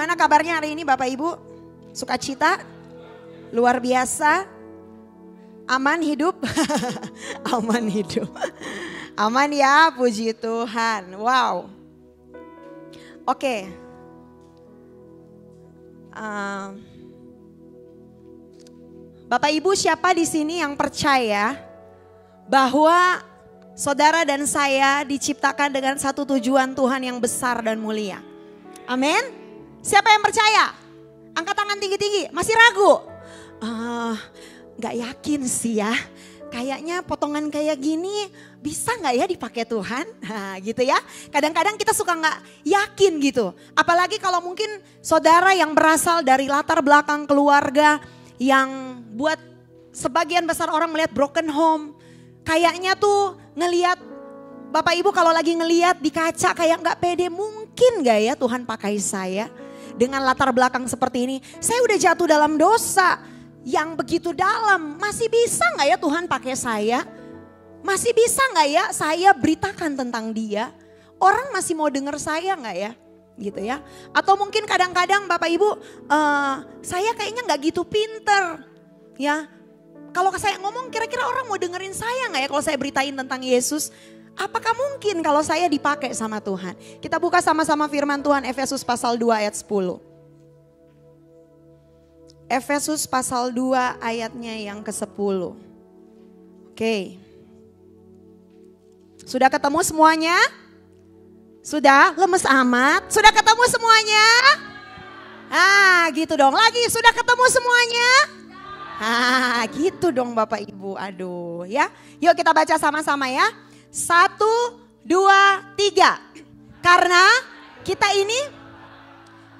Bagaimana kabarnya hari ini Bapak Ibu? Sukacita? Luar biasa? Aman hidup? Aman hidup. Aman ya, puji Tuhan. Wow. Oke. Bapak Ibu, siapa di sini yang percaya bahwa saudara dan saya diciptakan dengan satu tujuan Tuhan yang besar dan mulia? Amin. Siapa yang percaya? Angkat tangan tinggi-tinggi. Masih ragu? Gak yakin sih ya. Kayaknya potongan kayak gini bisa gak ya dipakai Tuhan? Nah, gitu ya. Kadang-kadang kita suka gak yakin gitu. Apalagi kalau mungkin saudara yang berasal dari latar belakang keluarga yang buat sebagian besar orang melihat broken home. Kayaknya tuh ngelihat Bapak Ibu kalau lagi ngelihat di kaca kayak gak pede, mungkin gak ya Tuhan pakai saya dengan latar belakang seperti ini. Saya udah jatuh dalam dosa yang begitu dalam, masih bisa gak ya Tuhan pakai saya? Masih bisa gak ya saya beritakan tentang dia? Orang masih mau denger saya gak ya? Gitu ya. Atau mungkin kadang-kadang Bapak Ibu, saya kayaknya gak gitu pinter. Ya, kalau saya ngomong kira-kira orang mau dengerin saya gak ya kalau saya beritain tentang Yesus? Apakah mungkin kalau saya dipakai sama Tuhan? Kita buka sama-sama firman Tuhan Efesus pasal 2 ayat 10. Efesus pasal 2 ayatnya yang ke-10. Oke. Sudah ketemu semuanya? Sudah? Lemes amat? Sudah ketemu semuanya? Gitu dong. Lagi, sudah ketemu semuanya? Gitu dong Bapak Ibu. Aduh ya. Yuk kita baca sama-sama ya. 1, 2, 3. Karena kita ini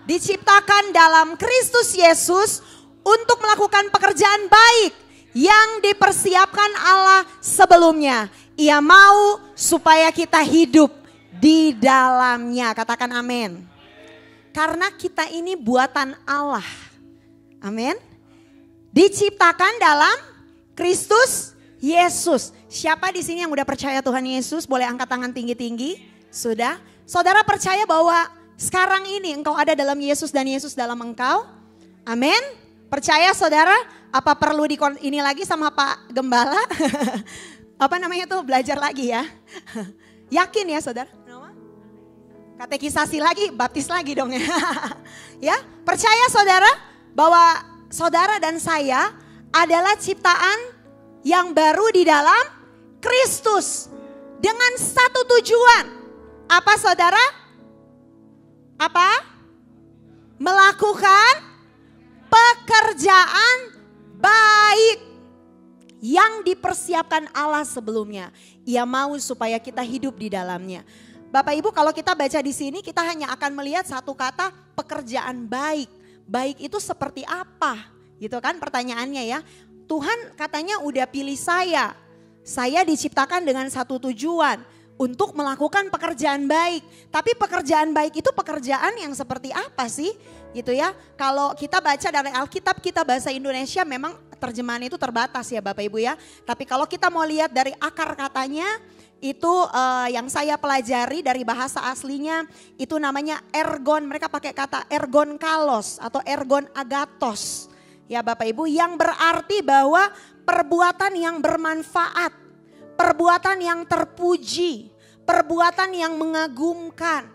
diciptakan dalam Kristus Yesus untuk melakukan pekerjaan baik yang dipersiapkan Allah sebelumnya. Ia mau supaya kita hidup di dalamnya. Katakan amin. Karena kita ini buatan Allah. Amin. Diciptakan dalam Kristus Yesus. Siapa di sini yang udah percaya Tuhan Yesus? Boleh angkat tangan tinggi-tinggi. Sudah. Saudara percaya bahwa sekarang ini engkau ada dalam Yesus dan Yesus dalam engkau? Amin. Percaya saudara? Apa perlu ini lagi sama Pak Gembala? Apa namanya tuh, belajar lagi ya? Yakin ya saudara? Katekisasi lagi, baptis lagi dong ya. Ya, percaya saudara bahwa saudara dan saya adalah ciptaan yang baru di dalam Kristus. Dengan satu tujuan. Apa saudara? Apa? Melakukan pekerjaan baik yang dipersiapkan Allah sebelumnya. Ia mau supaya kita hidup di dalamnya. Bapak Ibu, kalau kita baca di sini kita hanya akan melihat satu kata, pekerjaan baik. Baik itu seperti apa? Gitu kan pertanyaannya ya. Tuhan katanya udah pilih saya. Saya diciptakan dengan satu tujuan, untuk melakukan pekerjaan baik. Tapi pekerjaan baik itu pekerjaan yang seperti apa sih? Gitu ya. Kalau kita baca dari Alkitab, kita bahasa Indonesia memang terjemahan itu terbatas ya Bapak Ibu ya. Tapi kalau kita mau lihat dari akar katanya, itu yang saya pelajari dari bahasa aslinya itu namanya ergon. Mereka pakai kata ergon kalos atau ergon agatos. Ya Bapak Ibu, yang berarti bahwa perbuatan yang bermanfaat, perbuatan yang terpuji, perbuatan yang mengagumkan.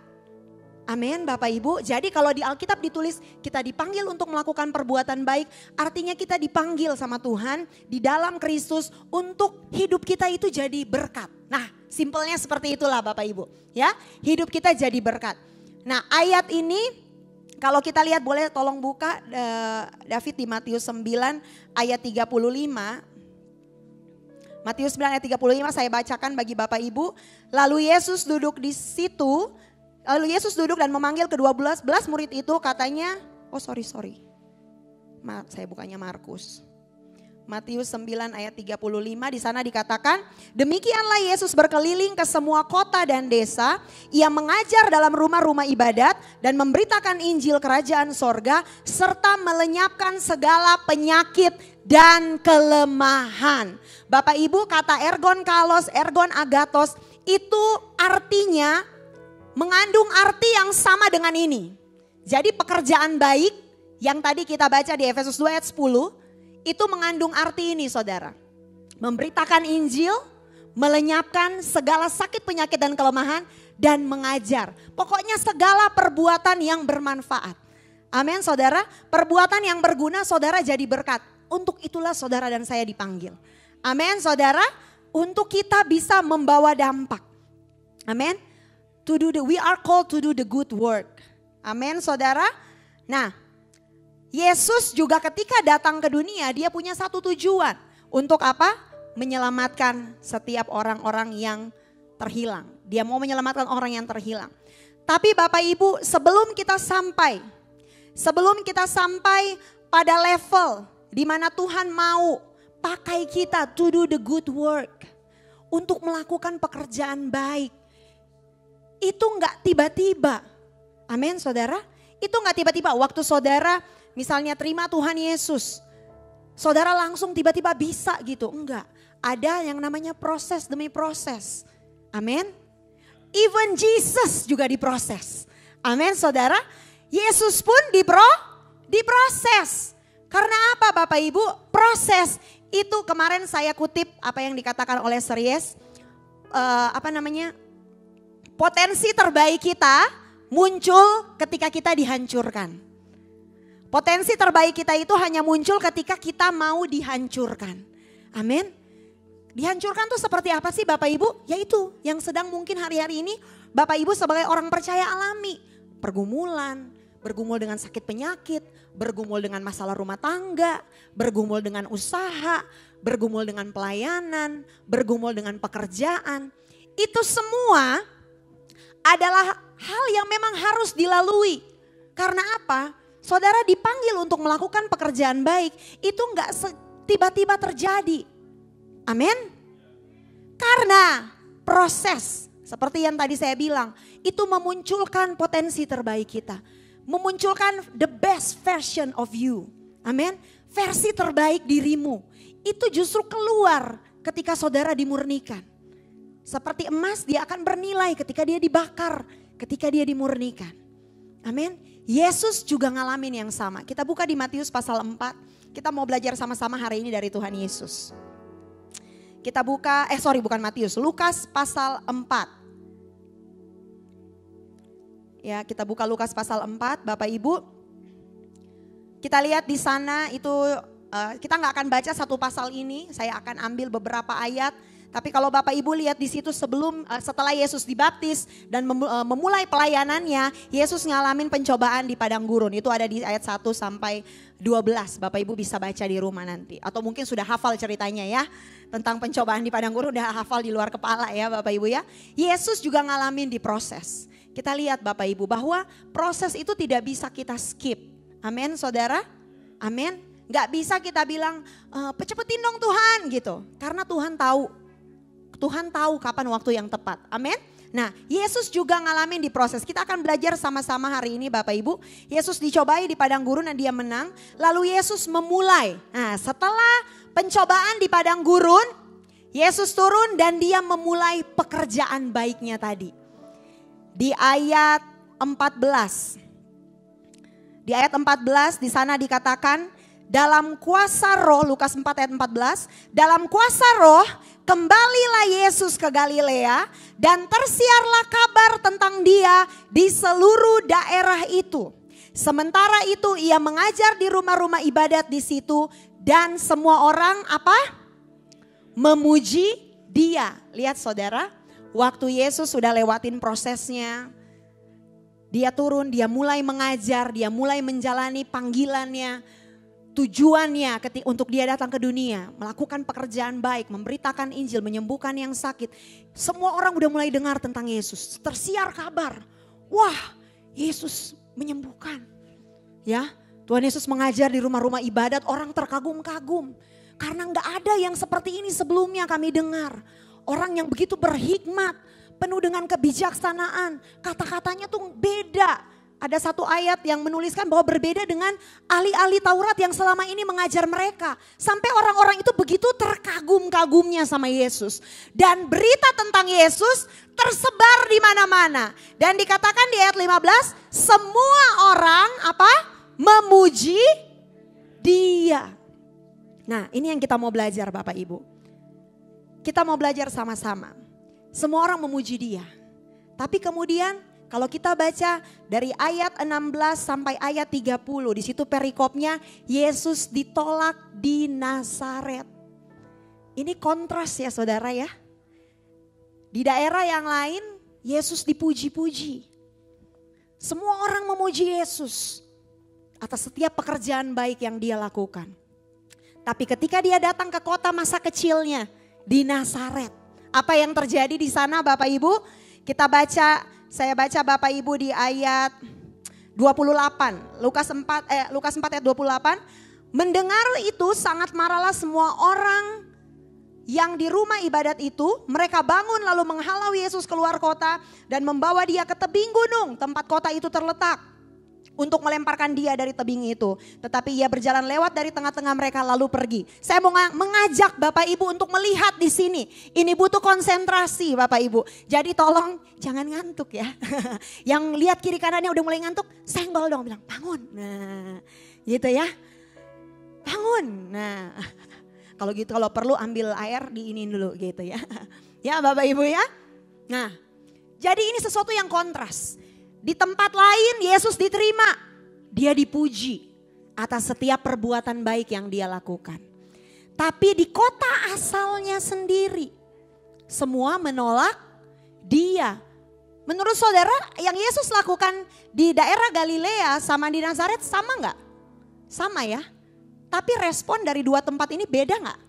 Amin Bapak Ibu. Jadi kalau di Alkitab ditulis kita dipanggil untuk melakukan perbuatan baik, artinya kita dipanggil sama Tuhan di dalam Kristus untuk hidup kita itu jadi berkat. Nah, simpelnya seperti itulah Bapak Ibu, ya. Hidup kita jadi berkat. Nah, ayat ini kalau kita lihat, boleh tolong buka David di Matius 9 ayat 35. Matius 9 ayat 35 saya bacakan bagi Bapak Ibu. Lalu Yesus duduk di situ. Lalu Yesus duduk dan memanggil ke-12 murid itu, katanya, saya bukanya Markus. Matius 9 ayat 35 di sana dikatakan, demikianlah Yesus berkeliling ke semua kota dan desa, ia mengajar dalam rumah-rumah ibadat dan memberitakan Injil kerajaan sorga serta melenyapkan segala penyakit dan kelemahan. Bapak Ibu, kata ergon kalos, ergon agatos itu artinya mengandung arti yang sama dengan ini. Jadi pekerjaan baik yang tadi kita baca di Efesus 2 ayat 10 itu mengandung arti ini saudara. Memberitakan Injil, melenyapkan segala sakit penyakit dan kelemahan, dan mengajar. Pokoknya segala perbuatan yang bermanfaat. Amin saudara, perbuatan yang berguna saudara jadi berkat. Untuk itulah saudara dan saya dipanggil. Amin saudara, untuk kita bisa membawa dampak. Amin. We are called to do the good work. Amin saudara. Nah, Yesus juga ketika datang ke dunia dia punya satu tujuan. Untuk apa? Menyelamatkan setiap orang-orang yang terhilang. Dia mau menyelamatkan orang yang terhilang. Tapi Bapak Ibu sebelum kita sampai pada level di mana Tuhan mau pakai kita to do the good work. Untuk melakukan pekerjaan baik. Itu enggak tiba-tiba. Amin saudara. Itu enggak tiba-tiba waktu saudara misalnya terima Tuhan Yesus. Saudara langsung tiba-tiba bisa gitu. Enggak. Ada yang namanya proses demi proses. Amin. Even Jesus juga diproses. Amin saudara. Yesus pun diproses. Karena apa Bapak Ibu? Proses itu kemarin saya kutip apa yang dikatakan oleh Series. Potensi terbaik kita muncul ketika kita dihancurkan. Potensi terbaik kita itu hanya muncul ketika kita mau dihancurkan. Amin. Dihancurkan tuh seperti apa sih Bapak Ibu? Yaitu yang sedang mungkin hari-hari ini Bapak Ibu sebagai orang percaya alami. Pergumulan, bergumul dengan sakit penyakit, bergumul dengan masalah rumah tangga, bergumul dengan usaha, bergumul dengan pelayanan, bergumul dengan pekerjaan. Itu semua adalah hal yang memang harus dilalui. Karena apa? Saudara dipanggil untuk melakukan pekerjaan baik, itu enggak tiba-tiba terjadi. Amin. Karena proses seperti yang tadi saya bilang, itu memunculkan potensi terbaik kita. Memunculkan the best version of you. Amin. Versi terbaik dirimu. Itu justru keluar ketika saudara dimurnikan. Seperti emas dia akan bernilai ketika dia dibakar, ketika dia dimurnikan. Amin. Yesus juga ngalamin yang sama. Kita buka di Matius pasal 4. Kita mau belajar sama-sama hari ini dari Tuhan Yesus. Kita buka, bukan Matius, Lukas pasal 4. Ya, kita buka Lukas pasal 4, Bapak Ibu. Kita lihat di sana itu, kita nggak akan baca satu pasal ini, saya akan ambil beberapa ayat. Tapi kalau Bapak Ibu lihat di situ setelah Yesus dibaptis dan memulai pelayanannya, Yesus ngalamin pencobaan di padang gurun. Itu ada di ayat 1 sampai 12. Bapak Ibu bisa baca di rumah nanti. Atau mungkin sudah hafal ceritanya ya. Tentang pencobaan di padang gurun udah hafal di luar kepala ya Bapak Ibu ya. Yesus juga ngalamin di proses. Kita lihat Bapak Ibu bahwa proses itu tidak bisa kita skip. Amin saudara. Amin. Gak bisa kita bilang cepetin dong Tuhan gitu. Karena Tuhan tahu kapan waktu yang tepat. Amin. Nah, Yesus juga ngalamin di proses. Kita akan belajar sama-sama hari ini Bapak Ibu. Yesus dicobai di padang gurun dan dia menang. Lalu Yesus memulai. Nah, setelah pencobaan di padang gurun, Yesus turun dan dia memulai pekerjaan baiknya tadi. Di ayat 14. Di ayat 14 di sana dikatakan dalam kuasa roh, Lukas 4 ayat 14, dalam kuasa roh kembalilah Yesus ke Galilea dan tersiarlah kabar tentang dia di seluruh daerah itu. Sementara itu ia mengajar di rumah-rumah ibadat di situ dan semua orang apa? Memuji dia. Lihat saudara, waktu Yesus sudah lewatin prosesnya, dia turun, dia mulai mengajar, dia mulai menjalani panggilannya. Tujuannya untuk dia datang ke dunia, melakukan pekerjaan baik, memberitakan Injil, menyembuhkan yang sakit. Semua orang udah mulai dengar tentang Yesus, tersiar kabar. Wah, Yesus menyembuhkan. Ya, Tuhan Yesus mengajar di rumah-rumah ibadat, orang terkagum-kagum. Karena gak ada yang seperti ini sebelumnya kami dengar. Orang yang begitu berhikmat, penuh dengan kebijaksanaan, kata-katanya tuh beda. ada satu ayat yang menuliskan bahwa berbeda dengan ahli-ahli Taurat yang selama ini mengajar mereka. Sampai orang-orang itu begitu terkagum-kagumnya sama Yesus. Dan berita tentang Yesus tersebar di mana-mana. Dan dikatakan di ayat 15, semua orang memuji Dia. Nah, ini yang kita mau belajar Bapak Ibu. Kita mau belajar sama-sama. Semua orang memuji Dia. Tapi kemudian kalau kita baca dari ayat 16 sampai ayat 30, di situ perikopnya Yesus ditolak di Nazaret. Ini kontras ya saudara ya. Di daerah yang lain Yesus dipuji-puji. Semua orang memuji Yesus atas setiap pekerjaan baik yang Dia lakukan. Tapi ketika Dia datang ke kota masa kecilnya di Nazaret, apa yang terjadi di sana Bapak Ibu? Saya baca Bapak Ibu di ayat 28, Lukas 4 ayat 28. Mendengar itu sangat marahlah semua orang yang di rumah ibadat itu. Mereka bangun lalu menghalau Yesus keluar kota dan membawa Dia ke tebing gunung tempat kota itu terletak. Untuk melemparkan Dia dari tebing itu. Tetapi Ia berjalan lewat dari tengah-tengah mereka lalu pergi. Saya mau mengajak Bapak Ibu untuk melihat di sini. Ini butuh konsentrasi Bapak Ibu. Jadi tolong jangan ngantuk ya. Yang lihat kiri kanannya udah mulai ngantuk, senggol dong, bilang bangun. Nah, gitu ya. Bangun. Nah, kalau perlu ambil air diinin dulu gitu ya. Ya Bapak Ibu ya. Nah, jadi ini sesuatu yang kontras. Di tempat lain Yesus diterima, Dia dipuji atas setiap perbuatan baik yang Dia lakukan. Tapi di kota asalnya sendiri, semua menolak Dia. Menurut saudara yang Yesus lakukan di daerah Galilea sama di Nazaret sama nggak? Sama ya. Tapi respon dari dua tempat ini beda nggak?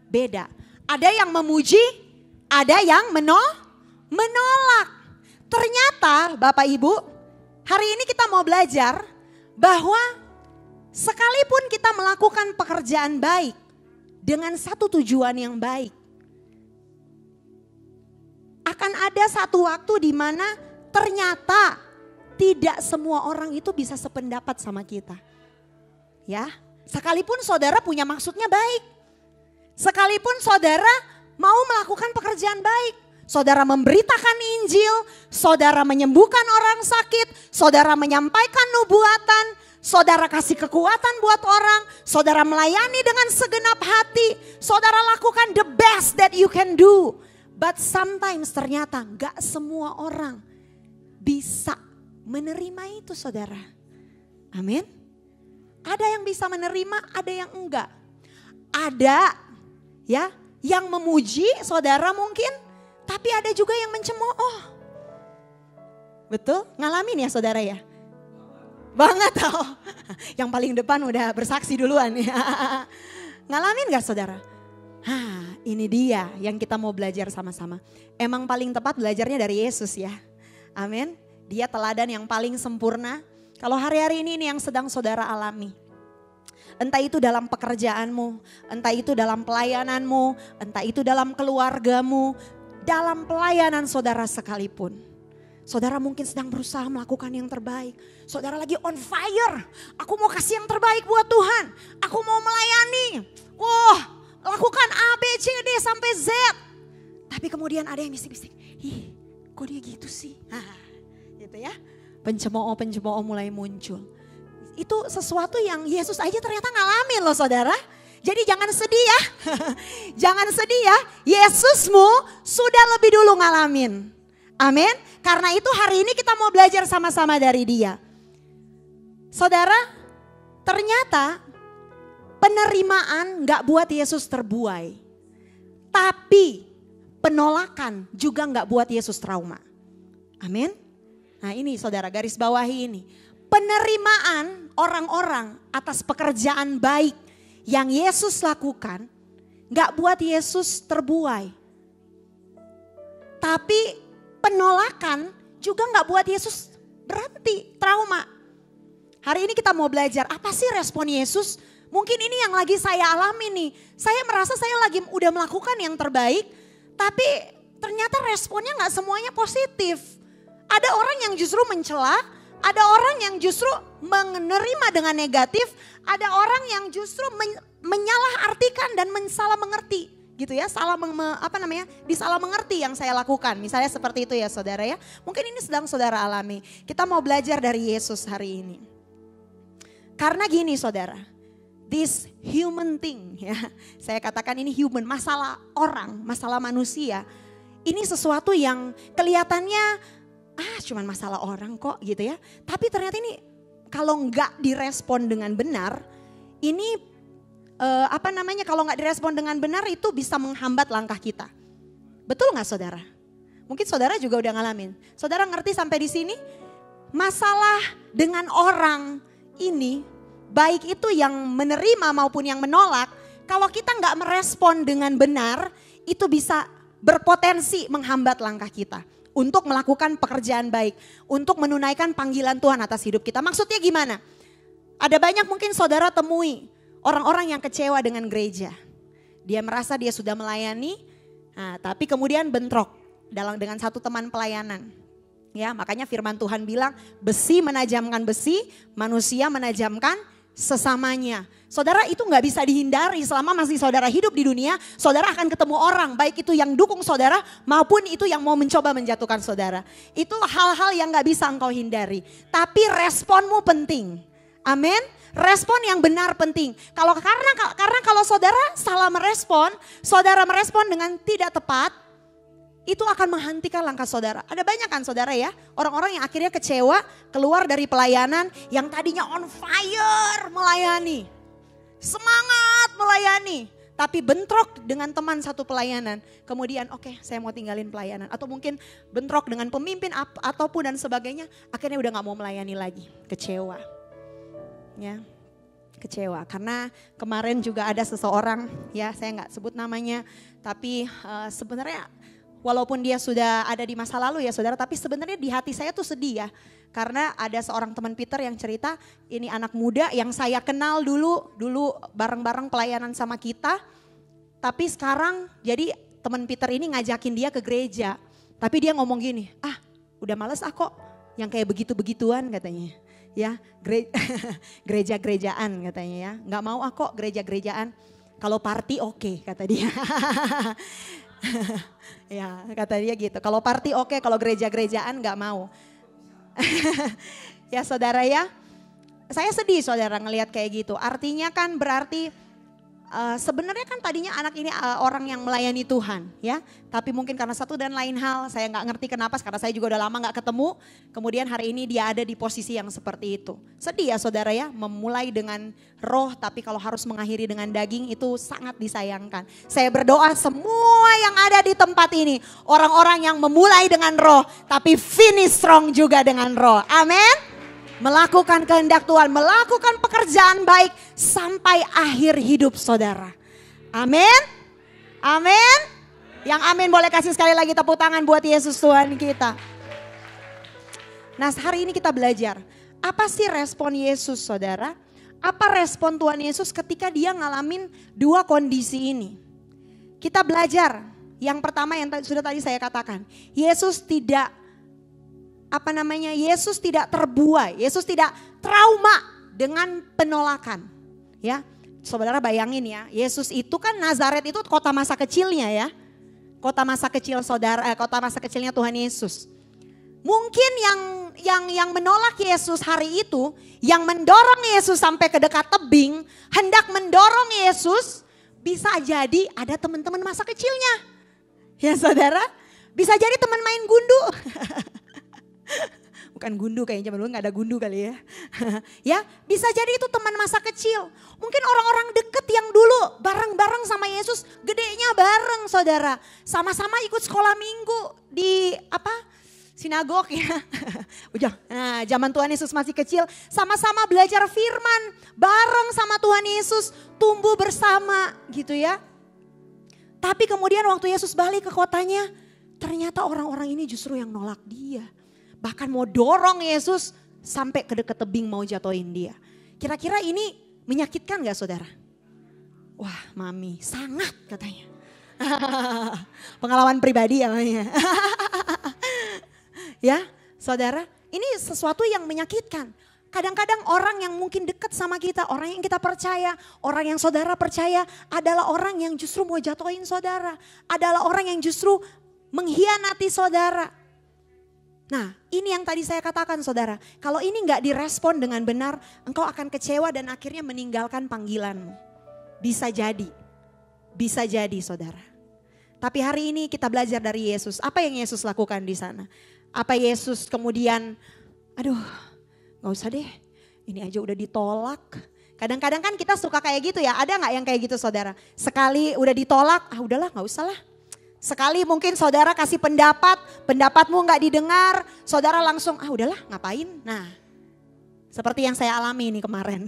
Beda. Ada yang memuji, ada yang menolak. Ternyata Bapak Ibu, hari ini kita mau belajar bahwa sekalipun kita melakukan pekerjaan baik dengan satu tujuan yang baik, akan ada satu waktu di mana ternyata tidak semua orang itu bisa sependapat sama kita. Ya, sekalipun saudara punya maksudnya baik, sekalipun saudara mau melakukan pekerjaan baik, saudara memberitakan Injil, saudara menyembuhkan orang sakit, saudara menyampaikan nubuatan, saudara kasih kekuatan buat orang, saudara melayani dengan segenap hati, saudara lakukan the best that you can do. But sometimes ternyata gak semua orang bisa menerima itu saudara. Amin. Ada yang bisa menerima, ada yang enggak. Ada ya yang memuji saudara mungkin, tapi ada juga yang mencemooh. Betul? Ngalamin ya saudara ya? Banget tau. Yang paling depan udah bersaksi duluan ya. Ngalamin gak saudara? Ini dia yang kita mau belajar sama-sama. Emang paling tepat belajarnya dari Yesus ya. Amin. Dia teladan yang paling sempurna. Kalau hari-hari ini yang sedang saudara alami. Entah itu dalam pekerjaanmu, entah itu dalam pelayananmu, entah itu dalam keluargamu, dalam pelayanan saudara sekalipun. Saudara mungkin sedang berusaha melakukan yang terbaik. Saudara lagi on fire. Aku mau kasih yang terbaik buat Tuhan. Aku mau melayani. Lakukan A, B, C, D sampai Z. Tapi kemudian ada yang bisik-bisik. Ih, kok dia gitu sih? Gitu ya. Pencemooh mulai muncul. Itu sesuatu yang Yesus aja ternyata ngalamin loh saudara. Jadi jangan sedih ya. Jangan sedih ya. Yesusmu sudah lebih dulu ngalamin. Amin. Karena itu hari ini kita mau belajar sama-sama dari Dia. Saudara, ternyata penerimaan gak buat Yesus terbuai. Tapi penolakan juga gak buat Yesus trauma. Amin. Nah ini saudara, garis bawahi ini. Penerimaan orang-orang atas pekerjaan baik yang Yesus lakukan gak buat Yesus terbuai. Tapi penolakan juga gak buat Yesus berhenti trauma. Hari ini kita mau belajar apa sih respon Yesus. Mungkin ini yang lagi saya alami nih. Saya merasa saya lagi udah melakukan yang terbaik. Tapi ternyata responnya gak semuanya positif. Ada orang yang justru mencela. Ada orang yang justru menerima dengan negatif, ada orang yang justru menyalahartikan dan salah mengerti gitu ya, disalah mengerti yang saya lakukan. Misalnya seperti itu ya saudara ya. Mungkin ini sedang saudara alami. Kita mau belajar dari Yesus hari ini. Karena gini saudara, this human thing ya, saya katakan ini human, masalah orang, masalah manusia. Ini sesuatu yang kelihatannya cuman masalah orang kok gitu ya. Tapi ternyata ini kalau nggak direspon dengan benar, ini kalau nggak direspon dengan benar itu bisa menghambat langkah kita. Betul nggak saudara? Mungkin saudara juga udah ngalamin. Saudara ngerti sampai di sini? Masalah dengan orang ini, baik itu yang menerima maupun yang menolak, kalau kita nggak merespon dengan benar, itu bisa berpotensi menghambat langkah kita untuk melakukan pekerjaan baik, untuk menunaikan panggilan Tuhan atas hidup kita. Maksudnya gimana? Ada banyak mungkin saudara temui orang-orang yang kecewa dengan gereja. Dia merasa dia sudah melayani, tapi kemudian bentrok dengan satu teman pelayanan. Ya, makanya firman Tuhan bilang, besi menajamkan besi, manusia menajamkan sesamanya. Saudara, itu nggak bisa dihindari selama masih saudara hidup di dunia. Saudara akan ketemu orang, baik itu yang dukung saudara maupun itu yang mau mencoba menjatuhkan saudara. Itu hal-hal yang nggak bisa engkau hindari. Tapi responmu penting. Amin. Respon yang benar penting. Karena kalau saudara salah merespon, saudara merespon dengan tidak tepat, itu akan menghentikan langkah saudara. Ada banyak kan saudara ya, orang-orang yang akhirnya kecewa keluar dari pelayanan yang tadinya on fire melayani. Semangat melayani. Tapi bentrok dengan teman satu pelayanan. Kemudian oke, saya mau tinggalin pelayanan. Atau mungkin bentrok dengan pemimpin ataupun dan sebagainya. Akhirnya udah gak mau melayani lagi. Kecewa. Ya, kecewa karena kemarin juga ada seseorang, ya saya nggak sebut namanya, tapi sebenarnya walaupun dia sudah ada di masa lalu ya saudara, tapi sebenarnya di hati saya tuh sedih ya, karena ada seorang teman Peter yang cerita, ini anak muda yang saya kenal dulu bareng-bareng pelayanan sama kita, tapi sekarang jadi teman Peter ini ngajakin dia ke gereja, tapi dia ngomong gini, udah males kok yang kayak begitu-begituan katanya. Ya, gereja-gerejaan katanya ya. Nggak mau kok gereja-gerejaan. Kalau party oke, kata dia. Ya, kata dia gitu. Kalau party oke, kalau gereja-gerejaan nggak mau. Ya saudara ya, saya sedih saudara ngelihat kayak gitu. Artinya kan berarti sebenarnya kan tadinya anak ini orang yang melayani Tuhan ya. Tapi mungkin karena satu dan lain hal, saya nggak ngerti kenapa, karena saya juga udah lama nggak ketemu. Kemudian hari ini dia ada di posisi yang seperti itu. Sedih ya saudara ya, memulai dengan roh tapi kalau harus mengakhiri dengan daging itu sangat disayangkan. Saya berdoa semua yang ada di tempat ini, orang-orang yang memulai dengan roh tapi finish strong juga dengan roh. Amin. Melakukan kehendak Tuhan, melakukan pekerjaan baik sampai akhir hidup saudara. Amin. Amin. Yang amin boleh kasih sekali lagi tepuk tangan buat Yesus Tuhan kita. Nah hari ini kita belajar, apa sih respon Yesus saudara? Apa respon Tuhan Yesus ketika dia ngalamin dua kondisi ini? Kita belajar, yang pertama yang sudah tadi saya katakan, Yesus tidak Yesus tidak terbuai, Yesus tidak trauma dengan penolakan. Ya, saudara bayangin ya, Yesus itu kan Nazaret itu kota masa kecilnya ya, kota masa kecil kota masa kecilnya Tuhan Yesus. Mungkin yang menolak Yesus hari itu, yang mendorong Yesus sampai ke dekat tebing, hendak mendorong Yesus, bisa jadi ada teman-teman masa kecilnya. Ya saudara, bisa jadi teman main gundu. Bukan gundu, kayaknya zaman dulu gak ada gundu kali ya. Ya, bisa jadi itu teman masa kecil. Mungkin orang-orang deket yang dulu bareng-bareng sama Yesus, gedenya bareng saudara. Sama-sama ikut sekolah minggu di sinagog ya. Nah, zaman Tuhan Yesus masih kecil, sama-sama belajar firman, bareng sama Tuhan Yesus, tumbuh bersama gitu ya. Tapi kemudian waktu Yesus balik ke kotanya, ternyata orang-orang ini justru yang nolak dia. Bahkan mau dorong Yesus sampai ke dekat tebing mau jatuhin dia. Kira-kira ini menyakitkan gak saudara? Wah mami, sangat katanya. Pengalaman pribadi ya. Ya saudara, Ini sesuatu yang menyakitkan. Kadang-kadang orang yang mungkin dekat sama kita, orang yang kita percaya, orang yang saudara percaya adalah orang yang justru mau jatuhin saudara. Adalah orang yang justru mengkhianati saudara. Nah, ini yang tadi saya katakan saudara. Kalau ini gak direspon dengan benar, engkau akan kecewa dan akhirnya meninggalkan panggilanmu. Bisa jadi saudara. Tapi hari ini kita belajar dari Yesus. Apa yang Yesus lakukan di sana? Apa Yesus kemudian, aduh gak usah deh, ini aja udah ditolak. Kadang-kadang kan kita suka kayak gitu ya, ada gak yang kayak gitu saudara? Sekali udah ditolak, udahlah gak usah lah. Sekali mungkin saudara kasih pendapat, pendapatmu gak didengar, saudara langsung udahlah ngapain. Nah seperti yang saya alami ini kemarin.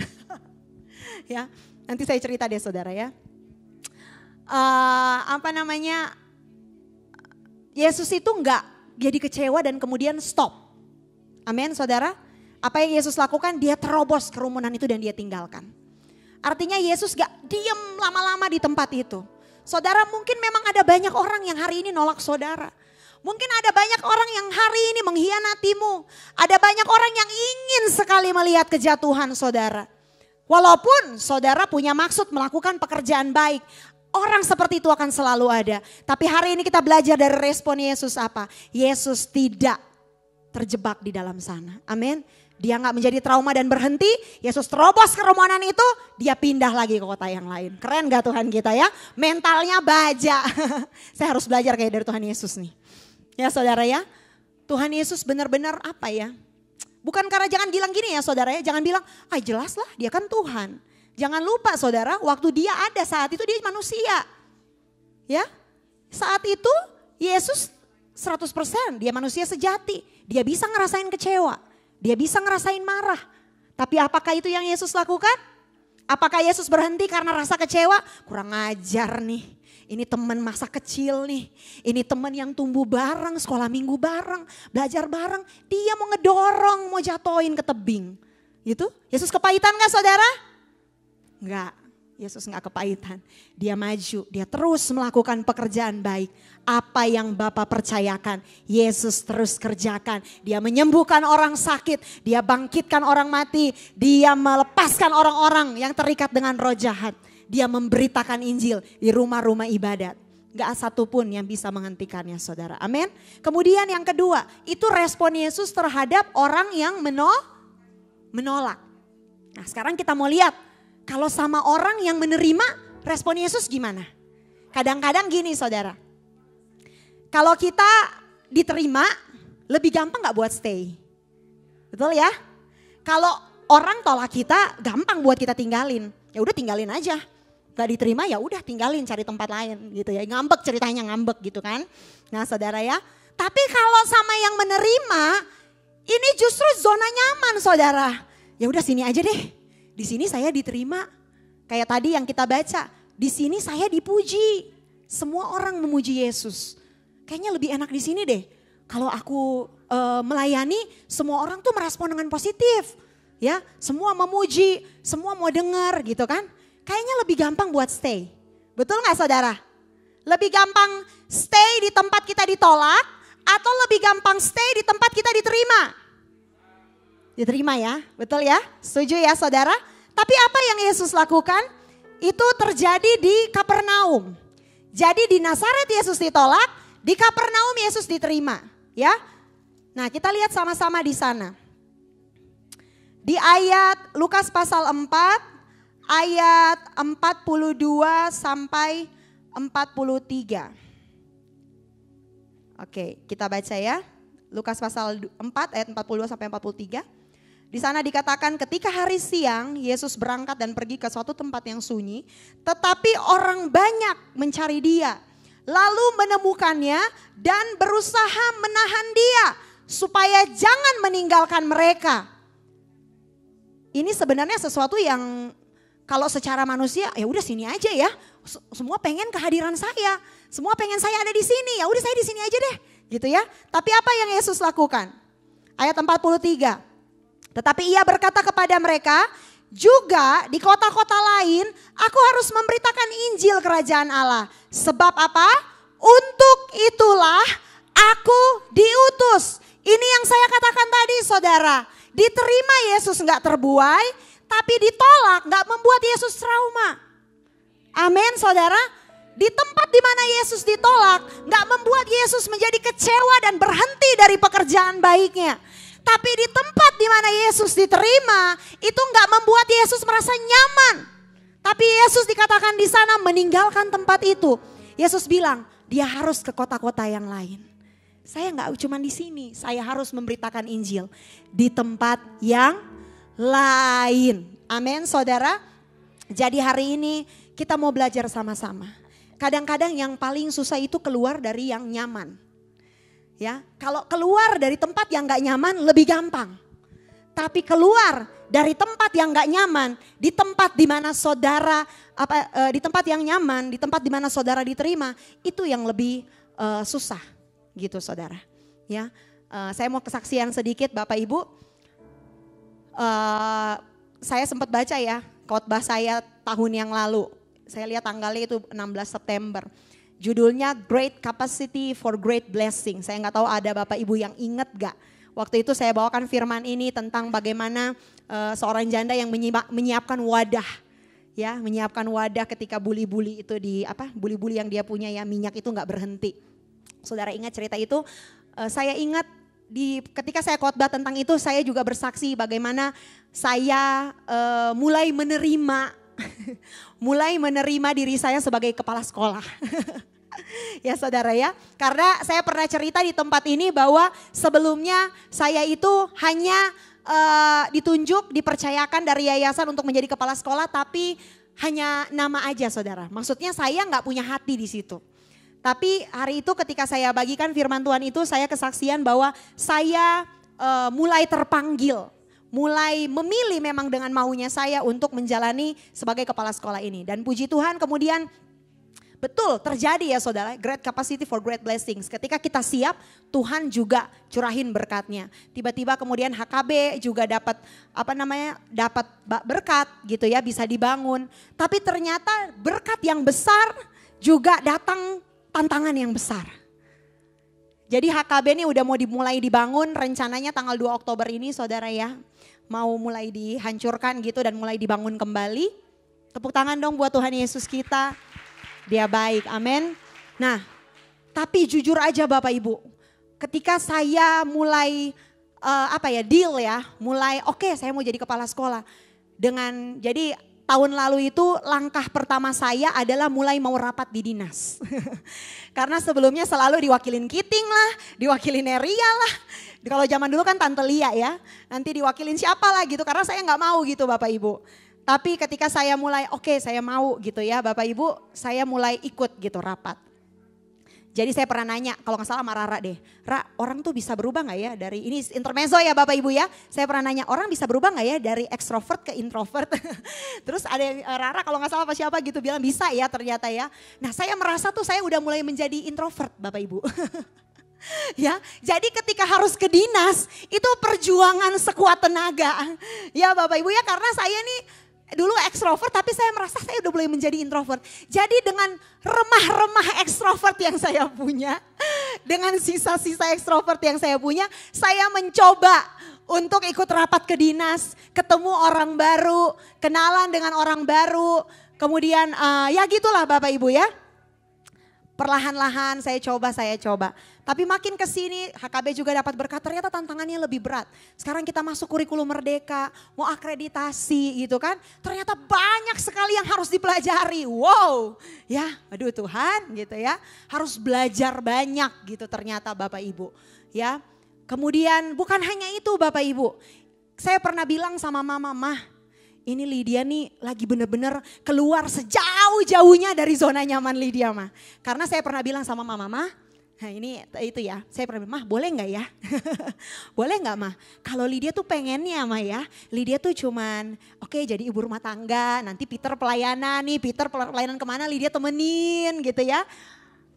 Ya, nanti saya cerita deh saudara ya. Yesus itu gak jadi kecewa dan kemudian stop. Amin saudara. Apa yang Yesus lakukan? Dia terobos kerumunan itu dan dia tinggalkan. Artinya Yesus gak diem lama-lama di tempat itu. Saudara, mungkin memang ada banyak orang yang hari ini nolak saudara. Mungkin ada banyak orang yang hari ini mengkhianatimu. Ada banyak orang yang ingin sekali melihat kejatuhan saudara. Walaupun saudara punya maksud melakukan pekerjaan baik. Orang seperti itu akan selalu ada. Tapi hari ini kita belajar dari respon Yesus apa? Yesus tidak terjebak di dalam sana. Amin. Dia gak menjadi trauma dan berhenti. Yesus terobos kerumunan itu. Dia pindah lagi ke kota yang lain. Keren gak Tuhan kita ya? Mentalnya baja. Saya harus belajar kayak dari Tuhan Yesus nih. Ya saudara ya. Tuhan Yesus benar-benar apa ya? Bukan karena jangan bilang gini ya saudara ya. Jangan bilang jelas lah dia kan Tuhan. Jangan lupa saudara, waktu dia ada saat itu dia manusia. Ya, saat itu Yesus 100% dia manusia sejati. Dia bisa ngerasain kecewa, dia bisa ngerasain marah. Tapi apakah itu yang Yesus lakukan? Apakah Yesus berhenti karena rasa kecewa? Kurang ajar nih, ini teman masa kecil nih. Ini teman yang tumbuh bareng, sekolah minggu bareng, belajar bareng. Dia mau ngedorong, mau jatoin ke tebing. Gitu, Yesus kepahitan gak saudara? Enggak, Yesus enggak kepahitan. Dia maju, dia terus melakukan pekerjaan baik. Apa yang Bapa percayakan, Yesus terus kerjakan. Dia menyembuhkan orang sakit, dia bangkitkan orang mati. Dia melepaskan orang-orang yang terikat dengan roh jahat. Dia memberitakan Injil di rumah-rumah ibadat. Enggak satupun yang bisa menghentikannya saudara, amin. Kemudian yang kedua, itu respon Yesus terhadap orang yang menolak. Nah sekarang kita mau lihat. Kalau sama orang yang menerima, respon Yesus gimana? Kadang-kadang gini saudara. Kalau kita diterima, lebih gampang gak buat stay? Betul ya? Kalau orang tolak kita, gampang buat kita tinggalin. Ya udah tinggalin aja. Gak diterima ya udah tinggalin, cari tempat lain gitu ya. Ngambek ceritanya ngambek gitu kan. Nah saudara ya. Tapi kalau sama yang menerima, ini justru zona nyaman saudara. Ya udah sini aja deh. Di sini saya diterima, kayak tadi yang kita baca, di sini saya dipuji. Semua orang memuji Yesus. Kayaknya lebih enak di sini deh. Kalau aku melayani, semua orang tuh merespon dengan positif. Ya, semua memuji, semua mau dengar gitu kan. Kayaknya lebih gampang buat stay. Betul gak saudara? Lebih gampang stay di tempat kita ditolak, atau lebih gampang stay di tempat kita diterima? Diterima ya, betul ya? Setuju ya saudara? Tapi apa yang Yesus lakukan? Itu terjadi di Kapernaum. Jadi di Nazaret Yesus ditolak, di Kapernaum Yesus diterima. Ya, nah kita lihat sama-sama di sana. Di ayat Lukas pasal 4, ayat 42 sampai 43. Oke, kita baca ya. Lukas pasal 4 ayat 42 sampai 43. Di sana dikatakan ketika hari siang Yesus berangkat dan pergi ke suatu tempat yang sunyi. Tetapi orang banyak mencari dia. Lalu menemukannya dan berusaha menahan dia. Supaya jangan meninggalkan mereka. Ini sebenarnya sesuatu yang kalau secara manusia ya udah sini aja ya. Semua pengen kehadiran saya. Semua pengen saya ada di sini. Ya udah saya di sini aja deh. Gitu ya. Tapi apa yang Yesus lakukan? Ayat 43. Tetapi ia berkata kepada mereka, juga di kota-kota lain aku harus memberitakan Injil kerajaan Allah. Sebab apa? Untuk itulah aku diutus. Ini yang saya katakan tadi saudara. Diterima Yesus gak terbuai, tapi ditolak gak membuat Yesus trauma. Amin saudara. Di tempat di mana Yesus ditolak, gak membuat Yesus menjadi kecewa dan berhenti dari pekerjaan baiknya. Tapi di tempat di mana Yesus diterima, itu gak membuat Yesus merasa nyaman. Tapi Yesus dikatakan di sana meninggalkan tempat itu. Yesus bilang, dia harus ke kota-kota yang lain. Saya gak cuma di sini, saya harus memberitakan Injil di tempat yang lain. Amin saudara. Jadi hari ini kita mau belajar sama-sama. Kadang-kadang yang paling susah itu keluar dari yang nyaman. Ya, kalau keluar dari tempat yang gak nyaman lebih gampang. Tapi keluar dari tempat yang gak nyaman, di tempat di mana saudara di tempat yang nyaman, di tempat di mana saudara diterima, itu yang lebih susah, gitu saudara. Ya, saya mau kesaksian sedikit, Bapak Ibu. Saya sempat baca ya khotbah saya tahun yang lalu. Saya lihat tanggalnya itu 16 September. Judulnya Great Capacity for Great Blessing. Saya nggak tahu ada Bapak Ibu yang ingat gak? Waktu itu saya bawakan firman ini tentang bagaimana seorang janda yang menyiapkan wadah. Ya, menyiapkan wadah ketika buli-buli itu buli-buli yang dia punya ya, minyak itu nggak berhenti. Saudara ingat cerita itu? Saya ingat ketika saya khotbah tentang itu, saya juga bersaksi bagaimana saya mulai menerima diri saya sebagai kepala sekolah. Ya saudara ya, karena saya pernah cerita di tempat ini bahwa sebelumnya saya itu hanya ditunjuk, dipercayakan dari yayasan untuk menjadi kepala sekolah, tapi hanya nama aja saudara. Maksudnya saya nggak punya hati di situ. Tapi hari itu ketika saya bagikan firman Tuhan itu, saya kesaksian bahwa saya mulai terpanggil. Mulai memilih memang dengan maunya saya untuk menjalani sebagai kepala sekolah ini. Dan puji Tuhan kemudian betul terjadi ya saudara, great capacity for great blessings. Ketika kita siap, Tuhan juga curahin berkatnya. Tiba-tiba kemudian HKB juga dapat dapat berkat gitu ya, bisa dibangun. Tapi ternyata berkat yang besar juga datang tantangan yang besar. Jadi HKB ini udah mau dimulai dibangun, rencananya tanggal 2 Oktober ini saudara ya. Mau mulai dihancurkan gitu dan mulai dibangun kembali. Tepuk tangan dong buat Tuhan Yesus kita. Dia baik, amin. Nah, tapi jujur aja Bapak Ibu. Ketika saya mulai deal ya. Mulai oke, saya mau jadi kepala sekolah. Jadi tahun lalu itu langkah pertama saya adalah mulai mau rapat di dinas. Karena sebelumnya selalu diwakilin Kiting lah, diwakilin Eria lah. Kalau zaman dulu kan Tante Lia ya, nanti diwakilin siapa lah gitu, karena saya nggak mau gitu Bapak Ibu. Tapi ketika saya mulai saya mau gitu ya Bapak Ibu, saya mulai ikut gitu rapat. Jadi saya pernah nanya, kalau nggak salah sama Rara deh, orang tuh bisa berubah nggak ya dari, ini intermezzo ya Bapak Ibu ya. Saya pernah nanya, orang bisa berubah nggak ya dari ekstrovert ke introvert. Terus ada Rara kalau nggak salah apa siapa gitu bilang bisa ya ternyata ya. Nah saya merasa tuh saya udah mulai menjadi introvert Bapak Ibu. Ya, jadi ketika harus ke dinas itu perjuangan sekuat tenaga. Ya Bapak Ibu ya, karena saya nih dulu ekstrovert tapi saya merasa saya udah mulai menjadi introvert. Jadi dengan remah-remah ekstrovert yang saya punya, dengan sisa-sisa ekstrovert yang saya punya, saya mencoba untuk ikut rapat ke dinas, ketemu orang baru, kenalan dengan orang baru. Kemudian ya gitulah Bapak Ibu ya. Perlahan-lahan saya coba. Tapi makin ke sini HKB juga dapat berkat, ternyata tantangannya lebih berat. Sekarang kita masuk kurikulum merdeka, mau akreditasi gitu kan. Ternyata banyak sekali yang harus dipelajari. Wow, ya aduh Tuhan gitu ya. Harus belajar banyak gitu ternyata Bapak Ibu. Ya, kemudian bukan hanya itu Bapak Ibu. Saya pernah bilang sama mama, Mah, ini Lydia nih lagi bener-bener keluar sejauh-jauhnya dari zona nyaman Lydia mah. Karena saya pernah bilang sama mama, Mah, nah ini itu ya, saya pernah bilang, Mah boleh gak ya? Boleh gak Mah? Kalau Lydia tuh pengennya Mah ya, Lydia tuh cuman oke, jadi ibu rumah tangga, nanti Peter pelayanan nih, Peter pelayanan kemana Lydia temenin gitu ya.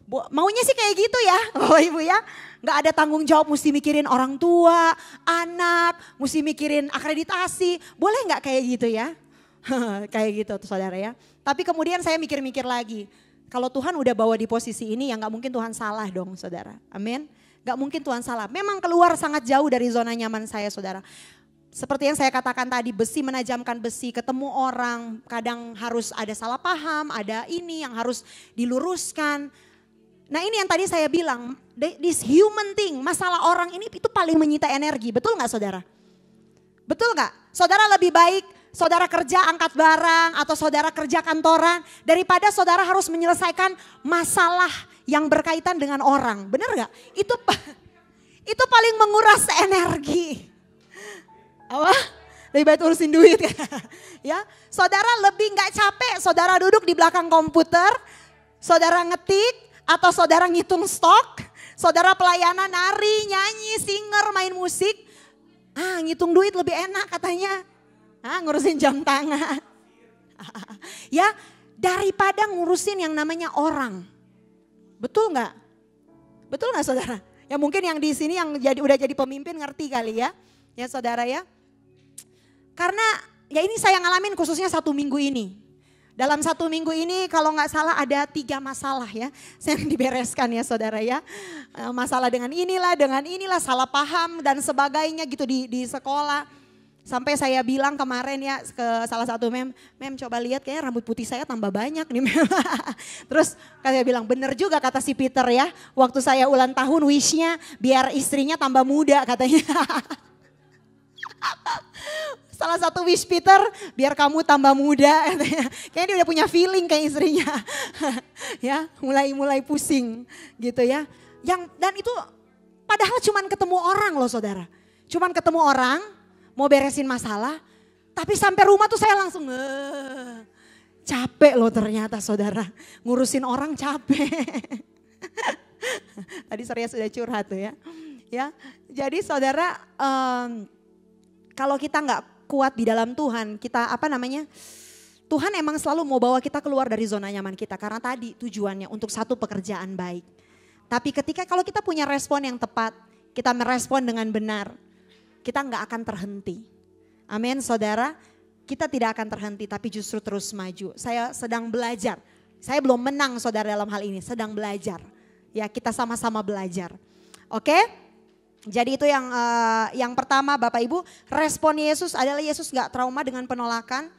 Maunya sih kayak gitu ya Bapak Ibu ya. Gak ada tanggung jawab mesti mikirin orang tua, anak, mesti mikirin akreditasi. Boleh gak kayak gitu ya? Kayak gitu tuh saudara ya. Tapi kemudian saya mikir-mikir lagi. Kalau Tuhan udah bawa di posisi ini ya gak mungkin Tuhan salah dong saudara. Amin. Gak mungkin Tuhan salah. Memang keluar sangat jauh dari zona nyaman saya saudara. Seperti yang saya katakan tadi, besi menajamkan besi, ketemu orang, kadang harus ada salah paham, ada ini yang harus diluruskan. Nah ini yang tadi saya bilang, this human thing, masalah orang ini itu paling menyita energi, betul gak saudara? Betul gak? Saudara lebih baik saudara kerja angkat barang atau saudara kerja kantoran daripada saudara harus menyelesaikan masalah yang berkaitan dengan orang. Benar gak? Itu paling menguras energi. Apa? Lebih baik urusin duit. Ya, saudara lebih gak capek saudara duduk di belakang komputer, saudara ngetik atau saudara ngitung stok, saudara pelayanan nari, nyanyi, singer, main musik. Ngitung duit lebih enak katanya. Ngurusin jam tangan. Ya, daripada ngurusin yang namanya orang. Betul nggak? Betul nggak saudara? Ya mungkin yang di sini yang udah jadi pemimpin ngerti kali ya. Ya saudara ya. Karena ya ini saya ngalamin khususnya 1 minggu ini. Dalam 1 minggu ini kalau nggak salah ada 3 masalah ya. Yang dibereskan ya saudara ya. Masalah dengan inilah, salah paham dan sebagainya gitu di sekolah. Sampai saya bilang kemarin ya ke salah satu mem coba lihat kayaknya rambut putih saya tambah banyak nih mem. Terus saya bilang bener juga kata si Peter ya. Waktu saya ulang tahun wishnya biar istrinya tambah muda katanya. Salah satu wish Peter biar kamu tambah muda katanya. Kayaknya dia udah punya feeling kayak istrinya. Ya mulai pusing gitu ya. Dan itu padahal cuman ketemu orang loh saudara. Cuman ketemu orang. Mau beresin masalah, tapi sampai rumah tuh saya langsung capek loh ternyata saudara. Ngurusin orang capek. Tadi saya sudah curhat tuh ya. Jadi saudara kalau kita nggak kuat di dalam Tuhan, kita Tuhan emang selalu mau bawa kita keluar dari zona nyaman kita. Karena tadi tujuannya untuk satu pekerjaan baik. Tapi kalau kita punya respon yang tepat, kita merespon dengan benar. Kita nggak akan terhenti. Amin saudara. Kita tidak akan terhenti tapi justru terus maju. Saya sedang belajar. Saya belum menang saudara dalam hal ini. Sedang belajar. Ya kita sama-sama belajar. Oke. Jadi itu yang pertama Bapak Ibu. Respon Yesus adalah Yesus nggak trauma dengan penolakan.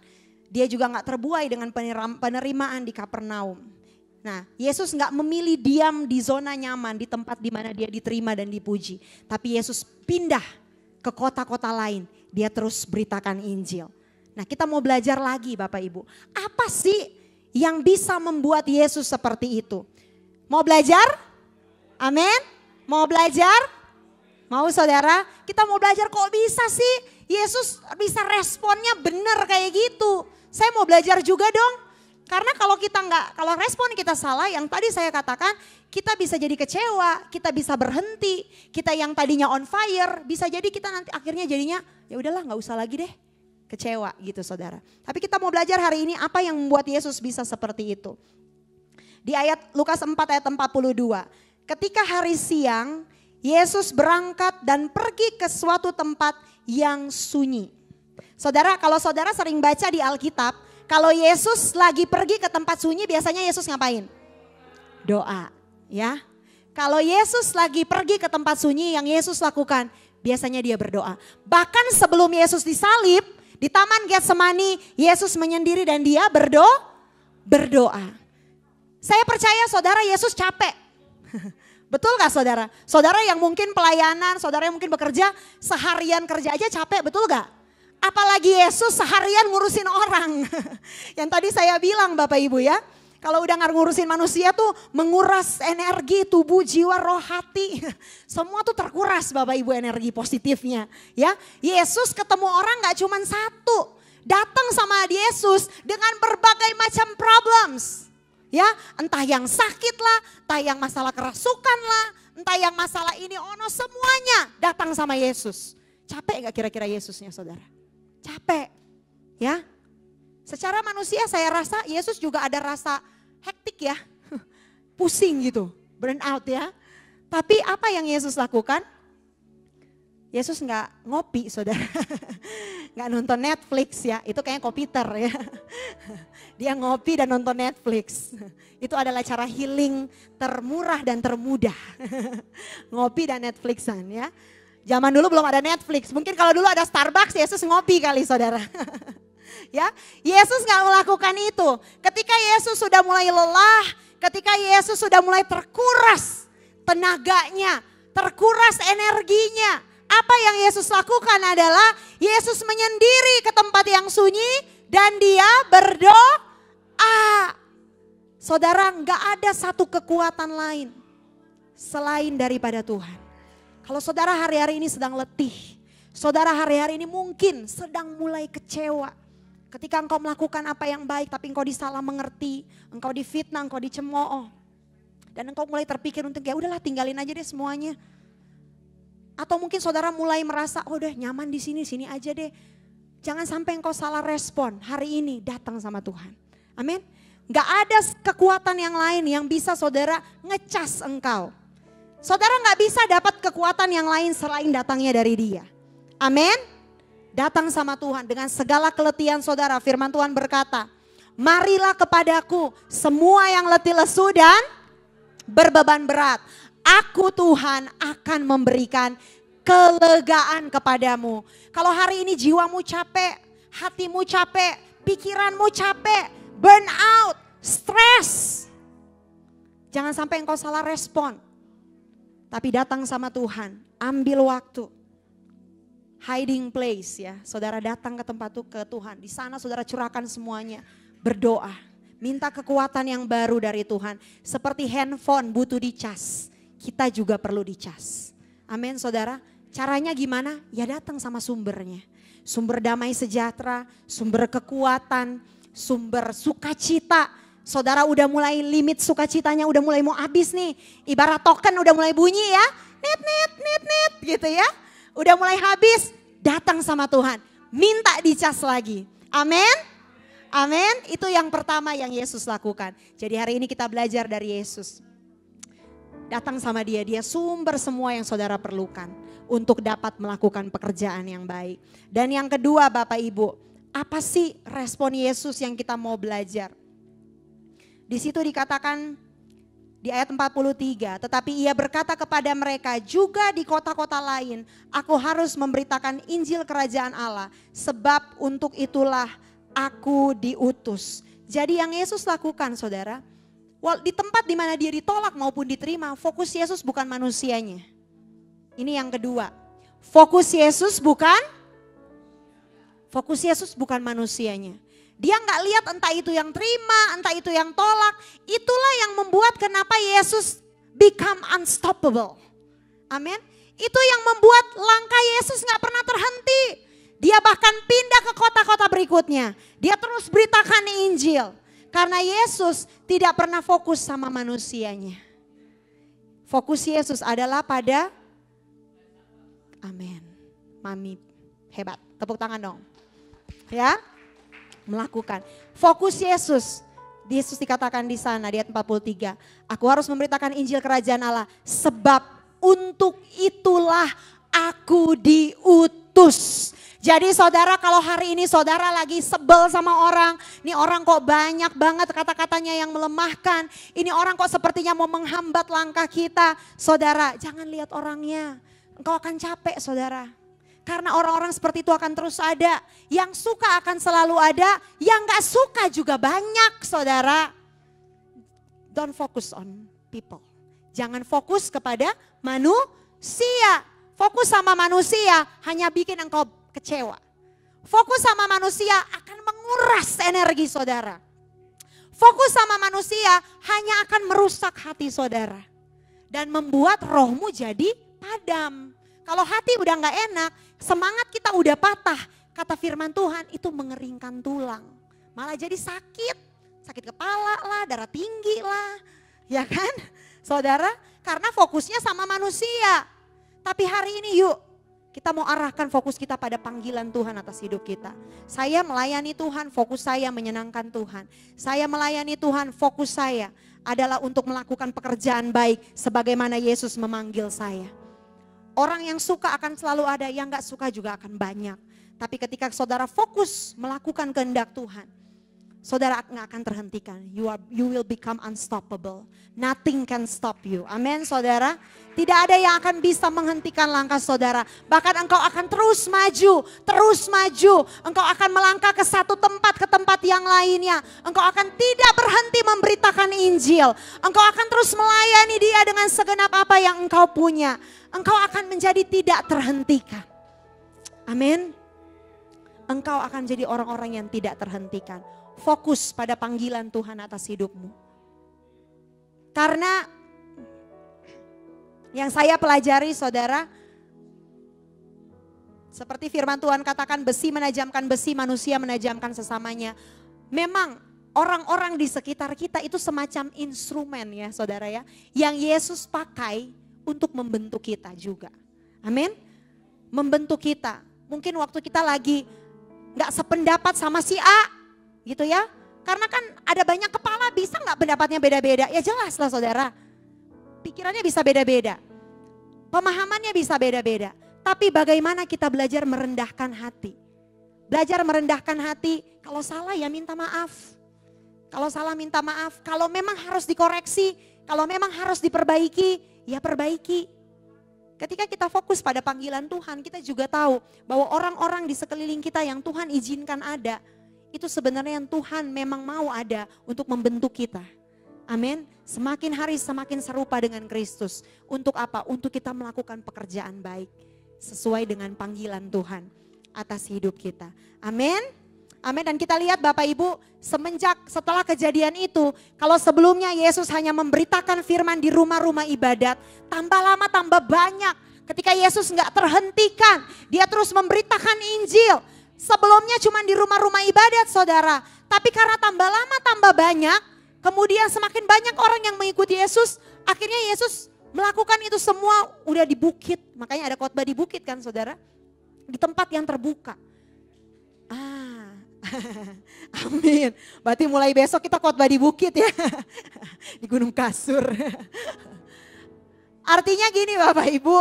Dia juga nggak terbuai dengan penerimaan di Kapernaum. Nah, Yesus nggak memilih diam di zona nyaman di tempat di mana dia diterima dan dipuji. Tapi Yesus pindah ke kota-kota lain, dia terus beritakan Injil. Nah kita mau belajar lagi Bapak Ibu. Apa sih yang bisa membuat Yesus seperti itu? Mau belajar? Amin? Mau belajar? Mau saudara? Kita mau belajar kok bisa sih Yesus bisa responnya benar kayak gitu. Saya mau belajar juga dong. Karena kalau respon kita salah, yang tadi saya katakan, kita bisa jadi kecewa, kita bisa berhenti, kita yang tadinya on fire, bisa jadi kita nanti akhirnya jadinya, ya udahlah nggak usah lagi deh, kecewa gitu saudara. Tapi kita mau belajar hari ini apa yang membuat Yesus bisa seperti itu. Di ayat Lukas 4 ayat 42, ketika hari siang, Yesus berangkat dan pergi ke suatu tempat yang sunyi. Saudara, kalau saudara sering baca di Alkitab, kalau Yesus lagi pergi ke tempat sunyi biasanya Yesus ngapain? Doa ya. Kalau Yesus lagi pergi ke tempat sunyi yang Yesus lakukan biasanya dia berdoa. Bahkan sebelum Yesus disalib di Taman Getsemani Yesus menyendiri dan dia berdoa. Saya percaya saudara Yesus capek. Betul gak saudara? Saudara yang mungkin pelayanan, saudara yang mungkin bekerja seharian kerja aja capek, betul gak? Apalagi Yesus seharian ngurusin orang. Yang tadi saya bilang Bapak Ibu ya. Kalau udah ngurusin manusia tuh menguras energi tubuh, jiwa, roh, hati. Semua tuh terkuras Bapak Ibu energi positifnya. Ya, Yesus ketemu orang gak cuma satu. Datang sama Yesus dengan berbagai macam problems. Ya, entah yang sakit lah, entah yang masalah kerasukan lah, entah yang masalah ini semuanya datang sama Yesus. Capek gak kira-kira Yesusnya saudara? Capek ya. Secara manusia saya rasa Yesus juga ada rasa hektik ya. Pusing gitu, burn out ya. Tapi apa yang Yesus lakukan? Yesus gak ngopi saudara. Gak nonton Netflix ya, itu kayaknya komputer ya. Dia ngopi dan nonton Netflix. Itu adalah cara healing termurah dan termudah. Ngopi dan Netflixan ya. Zaman dulu belum ada Netflix. Mungkin kalau dulu ada Starbucks, Yesus ngopi kali saudara. Ya, Yesus gak melakukan itu. Ketika Yesus sudah mulai lelah, ketika Yesus sudah mulai terkuras tenaganya, terkuras energinya. Apa yang Yesus lakukan adalah Yesus menyendiri ke tempat yang sunyi dan dia berdoa. Saudara, gak ada satu kekuatan lain selain daripada Tuhan. Kalau saudara hari-hari ini sedang letih, saudara hari-hari ini mungkin sedang mulai kecewa. Ketika engkau melakukan apa yang baik tapi engkau disalah mengerti, engkau difitnah, engkau dicemooh. Dan engkau mulai terpikir untuk ya udahlah tinggalin aja deh semuanya. Atau mungkin saudara mulai merasa oh udah nyaman di sini aja deh. Jangan sampai engkau salah respon, hari ini datang sama Tuhan. Amin. Gak ada kekuatan yang lain yang bisa saudara ngecas engkau. Saudara gak bisa dapat kekuatan yang lain selain datangnya dari Dia. Amin. Datang sama Tuhan dengan segala keletihan saudara. Firman Tuhan berkata, marilah kepadaku semua yang letih lesu dan berbeban berat. Aku Tuhan akan memberikan kelegaan kepadamu. Kalau hari ini jiwamu capek, hatimu capek, pikiranmu capek, burn out, stres. Jangan sampai engkau salah respon. Tapi datang sama Tuhan, ambil waktu. Hiding place ya, saudara datang ke tempat itu ke Tuhan. Di sana saudara curahkan semuanya, berdoa. Minta kekuatan yang baru dari Tuhan. Seperti handphone butuh dicas, kita juga perlu dicas. Amin saudara. Caranya gimana? Ya datang sama sumbernya. Sumber damai sejahtera, sumber kekuatan, sumber sukacita. Saudara udah mulai limit sukacitanya udah mulai mau habis nih. Ibarat token udah mulai bunyi ya. Nit gitu ya. Udah mulai habis, datang sama Tuhan. Minta dicas lagi. Amin. Amin. Itu yang pertama yang Yesus lakukan. Jadi hari ini kita belajar dari Yesus. Datang sama Dia, Dia sumber semua yang saudara perlukan untuk dapat melakukan pekerjaan yang baik. Dan yang kedua Bapak Ibu, apa sih respon Yesus yang kita mau belajar? Di situ dikatakan di ayat 43, tetapi Ia berkata kepada mereka, juga di kota-kota lain aku harus memberitakan Injil Kerajaan Allah, sebab untuk itulah aku diutus. Jadi yang Yesus lakukan saudara, di tempat di mana Dia ditolak maupun diterima, fokus Yesus bukan manusianya. Ini yang kedua, fokus Yesus bukan manusianya. Dia gak lihat entah itu yang terima, entah itu yang tolak. Itulah yang membuat kenapa Yesus become unstoppable. Amin. Itu yang membuat langkah Yesus gak pernah terhenti. Dia bahkan pindah ke kota-kota berikutnya. Dia terus beritakan Injil. Karena Yesus tidak pernah fokus sama manusianya. Fokus Yesus adalah pada, amin. Mami hebat, tepuk tangan dong. Ya. Melakukan. Fokus Yesus dikatakan di sana di ayat 43. Aku harus memberitakan Injil Kerajaan Allah sebab untuk itulah aku diutus. Jadi saudara kalau hari ini saudara lagi sebel sama orang. Ini orang kok banyak banget kata-katanya yang melemahkan. Ini orang kok sepertinya mau menghambat langkah kita. Saudara jangan lihat orangnya. Engkau akan capek saudara. Karena orang-orang seperti itu akan terus ada. Yang suka akan selalu ada. Yang gak suka juga banyak saudara. Don't focus on people. Jangan fokus kepada manusia. Fokus sama manusia hanya bikin engkau kecewa. Fokus sama manusia akan menguras energi saudara. Fokus sama manusia hanya akan merusak hati saudara. Dan membuat rohmu jadi padam. Kalau hati udah gak enak, semangat kita udah patah. Kata firman Tuhan itu mengeringkan tulang. Malah jadi sakit kepala lah, darah tinggi lah. Ya kan saudara, karena fokusnya sama manusia. Tapi hari ini yuk kita mau arahkan fokus kita pada panggilan Tuhan atas hidup kita. Saya melayani Tuhan, fokus saya menyenangkan Tuhan. Saya melayani Tuhan, fokus saya adalah untuk melakukan pekerjaan baik sebagaimana Yesus memanggil saya. Orang yang suka akan selalu ada, yang gak suka juga akan banyak. Tapi ketika saudara fokus melakukan kehendak Tuhan, saudara nggak akan terhentikan. You will become unstoppable. Nothing can stop you. Amin, saudara. Tidak ada yang akan bisa menghentikan langkah saudara. Bahkan engkau akan terus maju, terus maju. Engkau akan melangkah ke satu tempat, ke tempat yang lainnya. Engkau akan tidak berhenti memberitakan Injil. Engkau akan terus melayani Dia dengan segenap apa yang engkau punya. Engkau akan menjadi tidak terhentikan. Amin. Engkau akan jadi orang-orang yang tidak terhentikan. Fokus pada panggilan Tuhan atas hidupmu. Karena yang saya pelajari saudara, seperti firman Tuhan katakan besi menajamkan besi, manusia menajamkan sesamanya. Memang orang-orang di sekitar kita itu semacam instrumen ya saudara ya. Yang Yesus pakai untuk membentuk kita juga. Amin. Membentuk kita. Mungkin waktu kita lagi gak sependapat sama si A. Gitu ya, karena kan ada banyak kepala, bisa gak pendapatnya beda-beda? Ya jelas lah saudara, pikirannya bisa beda-beda, pemahamannya bisa beda-beda. Tapi bagaimana kita belajar merendahkan hati? Belajar merendahkan hati, kalau salah ya minta maaf. Kalau salah minta maaf, kalau memang harus dikoreksi, kalau memang harus diperbaiki, ya perbaiki. Ketika kita fokus pada panggilan Tuhan, kita juga tahu bahwa orang-orang di sekeliling kita yang Tuhan izinkan ada, itu sebenarnya yang Tuhan memang mau ada untuk membentuk kita. Amin. Semakin hari semakin serupa dengan Kristus. Untuk apa? Untuk kita melakukan pekerjaan baik sesuai dengan panggilan Tuhan atas hidup kita. Amin. Amin. Dan kita lihat Bapak Ibu, setelah kejadian itu, kalau sebelumnya Yesus hanya memberitakan firman di rumah-rumah ibadat, tambah lama tambah banyak. Ketika Yesus nggak terhentikan, dia terus memberitakan Injil. Sebelumnya cuma di rumah-rumah ibadat saudara. Tapi karena tambah lama tambah banyak. Kemudian semakin banyak orang yang mengikuti Yesus. Akhirnya Yesus melakukan itu semua udah di bukit. Makanya ada khotbah di bukit kan saudara. Di tempat yang terbuka. Amin. Berarti mulai besok kita khotbah di bukit ya. Di Gunung Kasur. Artinya gini Bapak Ibu.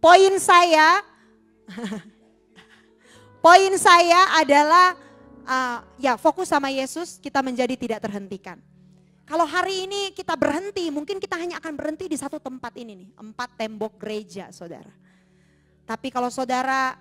Poin saya adalah ya fokus sama Yesus, kita menjadi tidak terhentikan. Kalau hari ini kita berhenti, mungkin kita hanya akan berhenti di satu tempat ini nih, 4 tembok gereja saudara. Tapi kalau saudara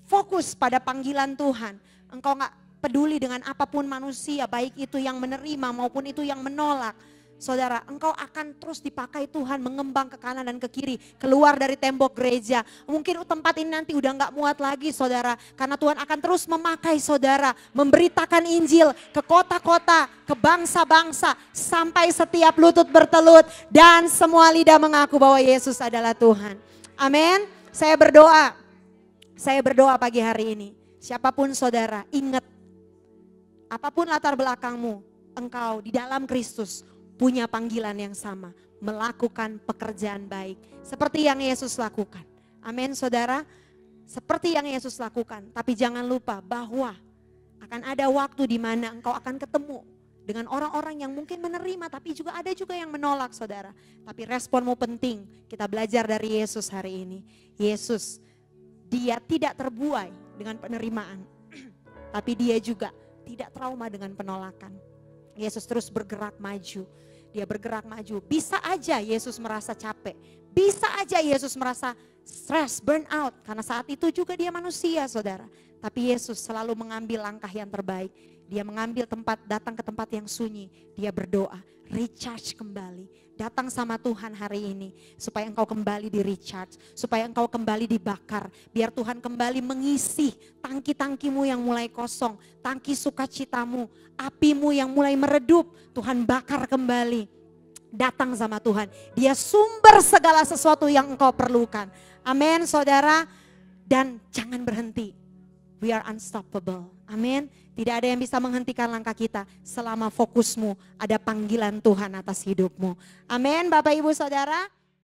fokus pada panggilan Tuhan, engkau gak peduli dengan apapun manusia, baik itu yang menerima maupun itu yang menolak. Saudara, engkau akan terus dipakai Tuhan mengembang ke kanan dan ke kiri. Keluar dari tembok gereja. Mungkin tempat ini nanti udah gak muat lagi saudara. Karena Tuhan akan terus memakai saudara. Memberitakan Injil ke kota-kota, ke bangsa-bangsa. Sampai setiap lutut bertelut. Dan semua lidah mengaku bahwa Yesus adalah Tuhan. Amin. Saya berdoa pagi hari ini. Siapapun saudara, ingat. Apapun latar belakangmu, engkau di dalam Kristus punya panggilan yang sama, melakukan pekerjaan baik seperti yang Yesus lakukan. Amin saudara, seperti yang Yesus lakukan. Tapi jangan lupa bahwa akan ada waktu di mana engkau akan ketemu dengan orang-orang yang mungkin menerima, tapi juga ada juga yang menolak saudara. Tapi responmu penting, kita belajar dari Yesus hari ini. Yesus, dia tidak terbuai dengan penerimaan, tapi dia juga tidak trauma dengan penolakan. Yesus terus bergerak maju. Dia bergerak maju. Bisa aja Yesus merasa capek. Bisa aja Yesus merasa stres, burn out. Karena saat itu juga dia manusia saudara. Tapi Yesus selalu mengambil langkah yang terbaik. Dia mengambil datang ke tempat yang sunyi. Dia berdoa, recharge kembali. Datang sama Tuhan hari ini. Supaya engkau kembali di recharge. Supaya engkau kembali dibakar. Biar Tuhan kembali mengisi tangki-tangkimu yang mulai kosong. Tangki sukacitamu. Apimu yang mulai meredup. Tuhan bakar kembali. Datang sama Tuhan. Dia sumber segala sesuatu yang engkau perlukan. Amin saudara. Dan jangan berhenti. We are unstoppable. Amin. Tidak ada yang bisa menghentikan langkah kita selama fokusmu ada panggilan Tuhan atas hidupmu. Amin Bapak Ibu Saudara.